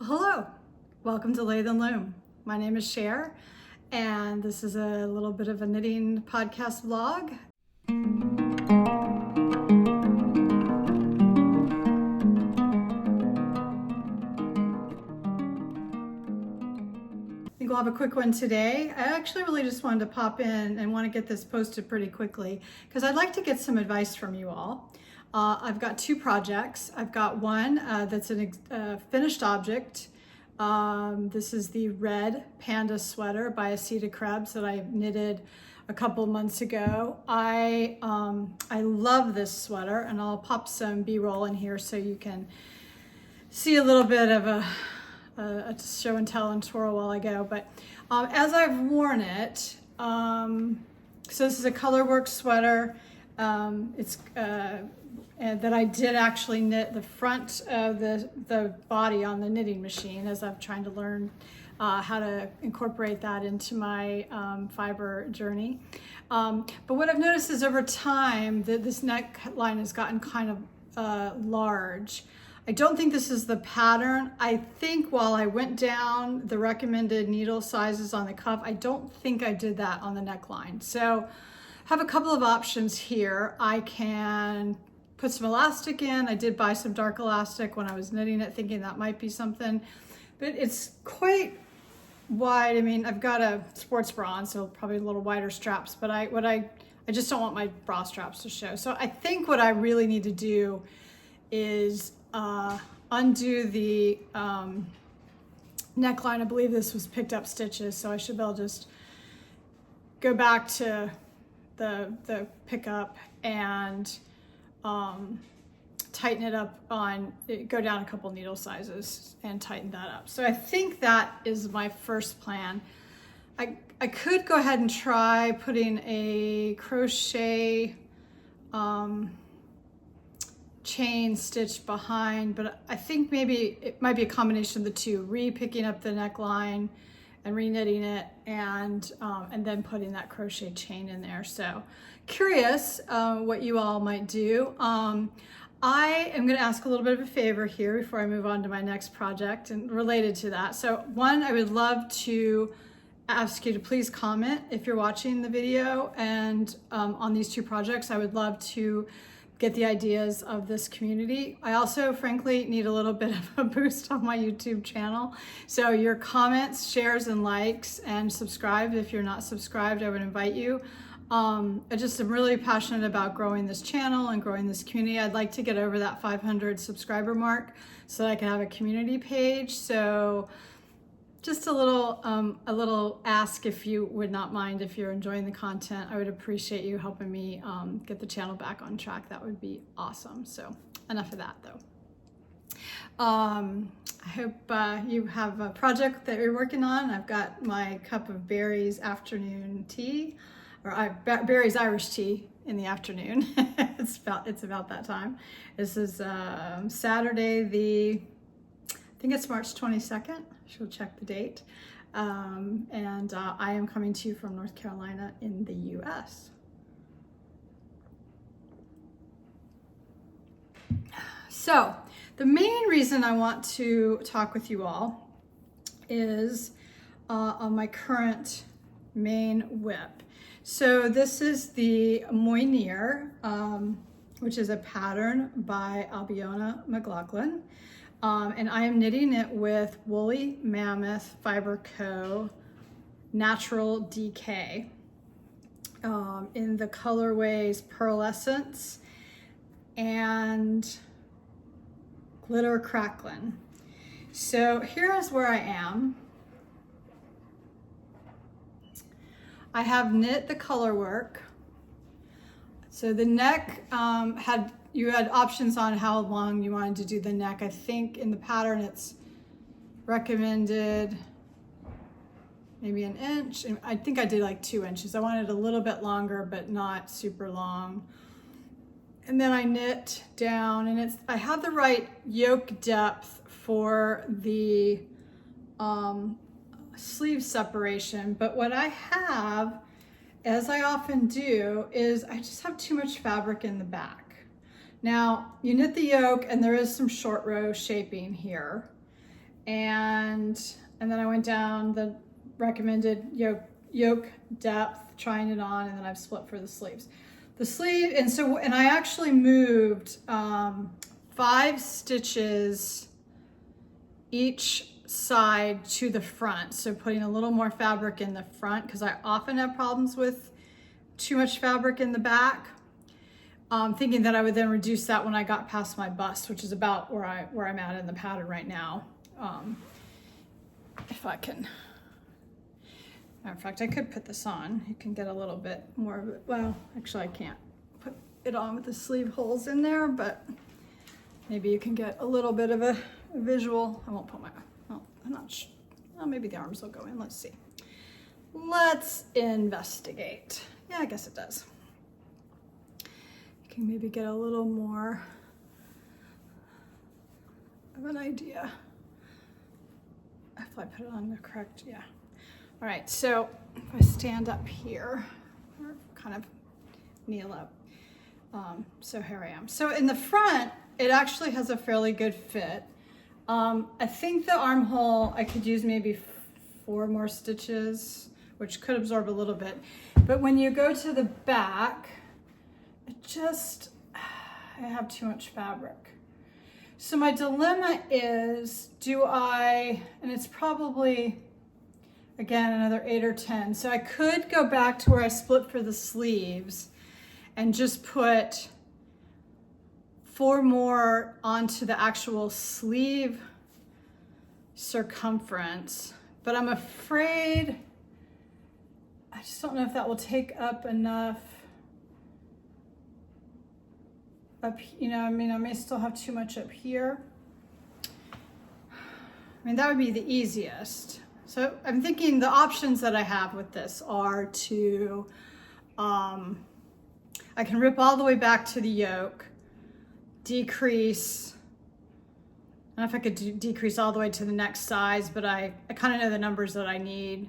Hello, welcome to Lathe and Loom. My name is Cher, and this is a little bit of a knitting podcast vlog. I think we'll have a quick one today. I actually really just wanted to pop in and want to get this posted pretty quickly because I'd like to get some advice from you all. I've got two projects. I've got one that's a finished object. This is the red Panda sweater by Asita Krebs that I knitted a couple months ago. I love this sweater, and I'll pop some B-roll in here so you can see a little bit of a show and tell and twirl while I go. But as I've worn it, so this is a colorwork sweater. And that I did actually knit the front of the body on the knitting machine as I'm trying to learn how to incorporate that into my fiber journey. But what I've noticed is over time that this neckline has gotten kind of large. I don't think this is the pattern. I think while I went down the recommended needle sizes on the cuff, I don't think I did that on the neckline. So I have a couple of options here. I can put some elastic in. I did buy some dark elastic when I was knitting it, thinking that might be something, but it's quite wide. I mean, I've got a sports bra on, so probably a little wider straps, but I just don't want my bra straps to show. So I think what I really need to do is undo the neckline. I believe this was picked up stitches, so I should be able to just go back to the pickup and tighten it up go down a couple needle sizes and tighten that up. So I think that is my first plan. I could go ahead and try putting a crochet chain stitch behind, but I think maybe it might be a combination of the two, re-picking up the neckline and re-knitting it, and then putting that crochet chain in there. So curious what you all might do. I am going to ask a little bit of a favor here before I move on to my next project and related to that. So one, I would love to ask you to please comment if you're watching the video, and on these two projects, I would love to get the ideas of this community. I also, frankly, need a little bit of a boost on my YouTube channel. So your comments, shares, and likes, and subscribe if you're not subscribed, I would invite you. I just am really passionate about growing this channel and growing this community. I'd like to get over that 500 subscriber mark so that I can have a community page. So just a little ask, if you would not mind, if you're enjoying the content, I would appreciate you helping me get the channel back on track. That would be awesome. So enough of that though. I hope you have a project that you're working on. I've got my cup of berries afternoon tea, or berries Irish tea in the afternoon. it's about that time. This is Saturday, I think it's March 22nd. She'll check the date. And I am coming to you from North Carolina in the US. So the main reason I want to talk with you all is on my current main WIP. So this is the Móinéar, which is a pattern by Ailbíona McLochlainn. And I am knitting it with Woolly Mammoth Fiber Co. Natural Decay in the colorways Pearlescence and Glitter Cracklin'. So here is where I am. I have knit the color work. So the neck you had options on how long you wanted to do the neck. I think in the pattern it's recommended maybe an inch. I think I did like 2 inches. I wanted a little bit longer, but not super long. And then I knit down, and I have the right yoke depth for the sleeve separation, but what I have, as I often do, is I just have too much fabric in the back. Now, you knit the yoke, and there is some short row shaping here. and then I went down the recommended yoke depth, trying it on, and then I've split for the sleeves. The sleeve, and I actually moved 5 stitches each side to the front, so putting a little more fabric in the front, because I often have problems with too much fabric in the back. Thinking that I would then reduce that when I got past my bust, which is about where I'm at in the pattern right now. If I can, matter of fact, I could put this on. You can get a little bit more of it. Well, actually I can't put it on with the sleeve holes in there, but maybe you can get a little bit of a visual. I won't put my, well, I'm not sure. Well, maybe the arms will go in. Let's see. Let's investigate. Yeah, I guess it does. You can maybe get a little more of an idea if I put it on the correct, yeah. All right, so if I stand up here, or kind of kneel up, so here I am. So in the front, it actually has a fairly good fit. I think the armhole, I could use maybe 4 more stitches, which could absorb a little bit. But when you go to the back, it just, I have too much fabric. So my dilemma is, and it's probably, again, another 8 or 10. So I could go back to where I split for the sleeves and just put 4 more onto the actual sleeve circumference, but I'm afraid, I just don't know if that will take up enough. I mean, I may still have too much up here. I mean, that would be the easiest. So I'm thinking the options that I have with this are to, I can rip all the way back to the yoke, decrease, I don't know if I could decrease all the way to the next size, but I kind of know the numbers that I need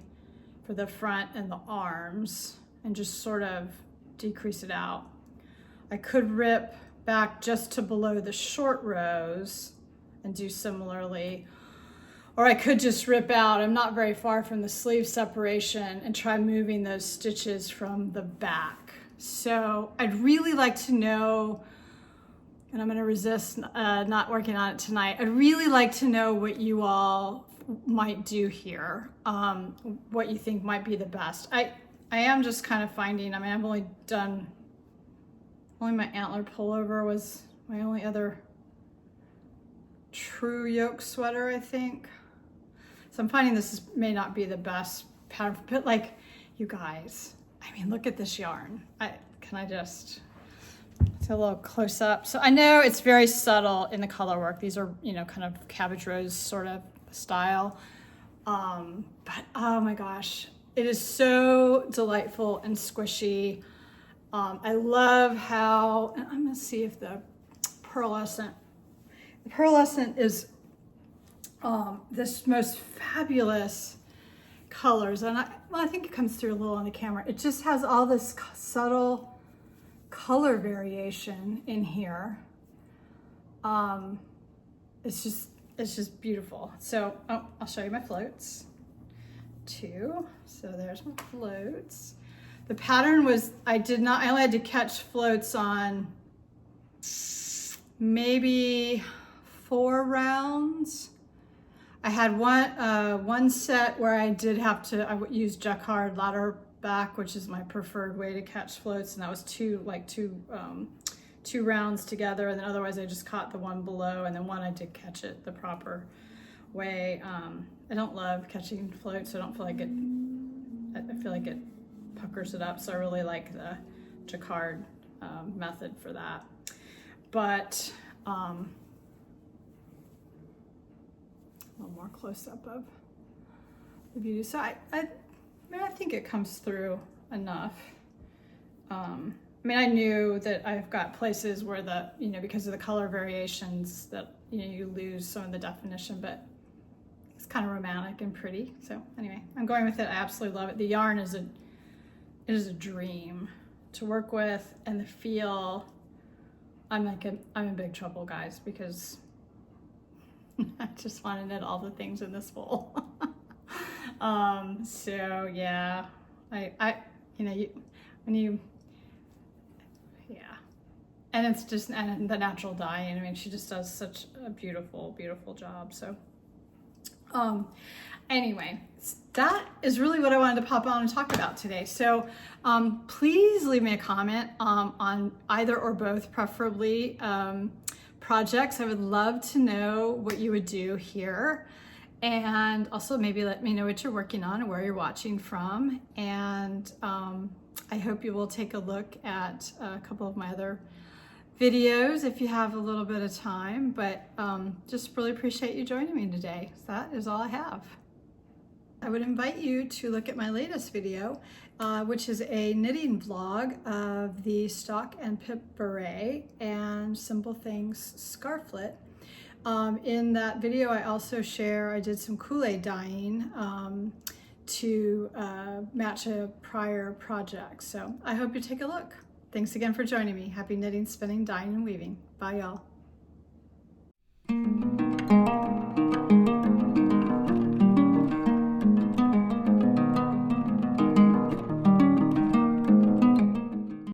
for the front and the arms, and just sort of decrease it out. I could rip back just to below the short rows and do similarly, or I could just rip out, I'm not very far from the sleeve separation, and try moving those stitches from the back. So I'd really like to know, and I'm going to resist not working on it tonight, I'd really like to know what you all might do here, what you think might be the best. I am just kind of finding, I mean, I've only my antler pullover was my only other true yoke sweater, I think. So I'm finding this may not be the best pattern, but like, you guys, I mean, look at this yarn. Can I just, it's a little close up. So I know it's very subtle in the color work. These are, kind of cabbage rose sort of style. But oh my gosh, it is so delightful and squishy. I love how, and I'm gonna see if the pearlescent is this most fabulous colors. And I think it comes through a little on the camera. It just has all this subtle color variation in here. It's just beautiful. So I'll show you my floats too. So there's my floats. The pattern was, I only had to catch floats on maybe 4 rounds. I had one set where I did have to, I used jacquard ladder back, which is my preferred way to catch floats, and that was two rounds together, and then otherwise I just caught the one below, and then one I did catch it the proper way. I don't love catching floats. I don't feel like it, I feel like it puckers it up, so I really like the jacquard method for that. But a little more close up of the beauty. So I think it comes through enough. I mean, I knew that I've got places where because of the color variations that, you lose some of the definition, but it's kind of romantic and pretty. So anyway, I'm going with it. I absolutely love it. The yarn is a dream to work with, and the feel, I'm in big trouble, guys, because I just want to knit all the things in this bowl. So yeah, and it's just, and the natural dyeing, I mean, she just does such a beautiful, beautiful job. So, anyway, that is really what I wanted to pop on and talk about today. So, please leave me a comment, on either or both, preferably, projects. I would love to know what you would do here. And also maybe let me know what you're working on and where you're watching from. And I hope you will take a look at a couple of my other videos if you have a little bit of time. But just really appreciate you joining me today. So that is all I have. I would invite you to look at my latest video, which is a knitting vlog of the Stock and Pip Beret and Simple Things scarflet. In that video, I also share, I did some Kool-Aid dyeing to match a prior project. So I hope you take a look. Thanks again for joining me. Happy knitting, spinning, dyeing, and weaving. Bye, y'all.